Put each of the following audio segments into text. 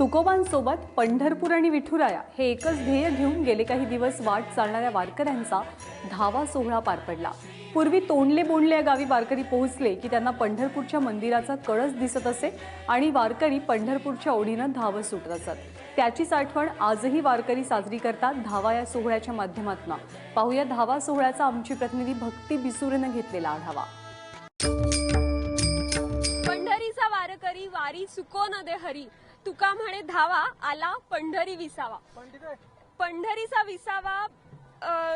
तुकोबांसोबत पंढरपूर आणि विठुराया हे एकच ध्येय घेऊन गेले काही दिवस वाट चालणाऱ्या वारकऱ्यांचा धावा सोहळा पार पडला। पूर्वी तोंडले बोंडले या गावी वारकरी पोहोचले की त्यांना पंढरपूरच्या मंदिराचा कळस दिसत असे आणि वारकरी पंढरपूरच्या ओढीने धावत सुटत असत। त्याचीच आठवण आजही वारकरी साजरी करतात धावा या सोहळ्याच्या माध्यमातून। पाहूया धावा सोहळ्याचा आमची प्रतिनिधी भक्ती बिसुरेने घेतलेला आढावा। पंढरीचा वारकरी वारी चुको न दे हरी, तुका म्हणे धावा आला पंढरी विसावा। पंढरीचा विसावा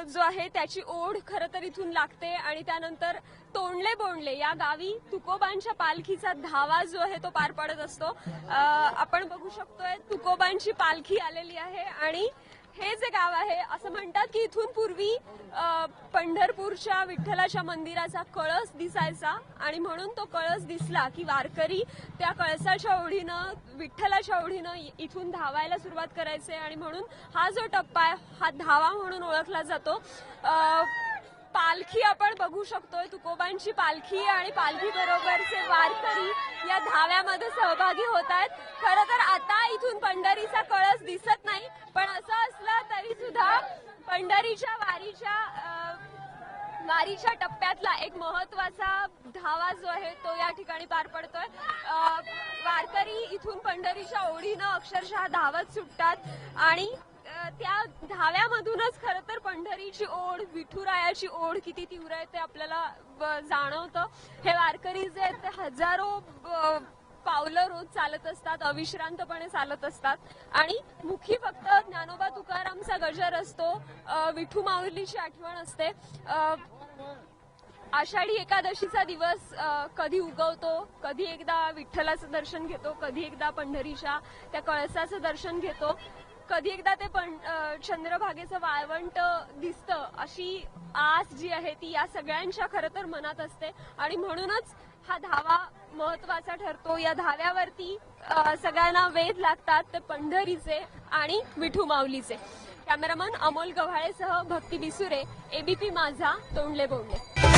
जो आहे त्याची ओढ खरं तर इथून लागते आणि त्यानंतर तोंडले बोंडले या गावी तुकोबांच्या पालखीचा धावा जो आहे तो पार पडत असतो। आपण बघू शकतोय तुकोबांची पालखी आलेली आहे आणि हे जे गाव आहे असं म्हणतात की इथून पूर्वी पंढरपूरच्या विठ्ठलाच्या मंदिराचा कळस दिसायचा आणि म्हणून तो कळस दिसला की वारकरी त्या कळसाच्या ओढीनं विठ्ठलाच्या ओढीनं इथून धावायला सुरुवात करायचे आणि म्हणून हा जो टप्पा आहे हा धावा म्हणून ओळखला जातो। पालखी आपण बघू शकतोय, तुकोबांची पालखी आणि पालखी बरोबरचे वारकरी या धाव्यामध्ये सहभागी होत आहेत। खरं तर आता इथून पंढरीचा कळस दिसत नाही, पण असं असलं तरी सुद्धा पंढरीच्या वारीच्या टप्प्यातला एक महत्वाचा धावा जो आहे तो या ठिकाणी पार पडतोय। वारकरी इथून पंढरीच्या ओढीनं अक्षरशः धावत सुटतात आणि त्या धाव्यामधूनच खरं तर पंढरीची ओढ, विठुरायाची ओढ किती तीव्र आहे ते आपल्याला जाणवतं। हे वारकरी जे आहेत ते हजारो पावलं रोज चालत असतात, अविश्रांतपणे चालत असतात आणि मुखी फक्त ज्ञानोबा तुकारामचा गजर असतो, विठू माऊलीची आठवण असते। आषाढी एकादशीचा दिवस कधी उगवतो, कधी एकदा विठ्ठलाचं दर्शन घेतो, कधी एकदा पंढरीच्या त्या कळसाचं दर्शन घेतो, कधी एकदा ते चंद्रभागेचं वाळवंट दिसतं, अशी आस जी आहे ती या सगळ्यांच्या खरं तर मनात असते आणि म्हणूनच हा धावा महत्वाचा ठरतो। या धाव्यावरती सगळ्यांना वेध लागतात ते पंढरीचे आणि विठू माऊलीचे। कॅमेरामन अमोल गव्हाळेसह भक्ती बिसुरे, एबीपी माझा, तोंडले बोंडले।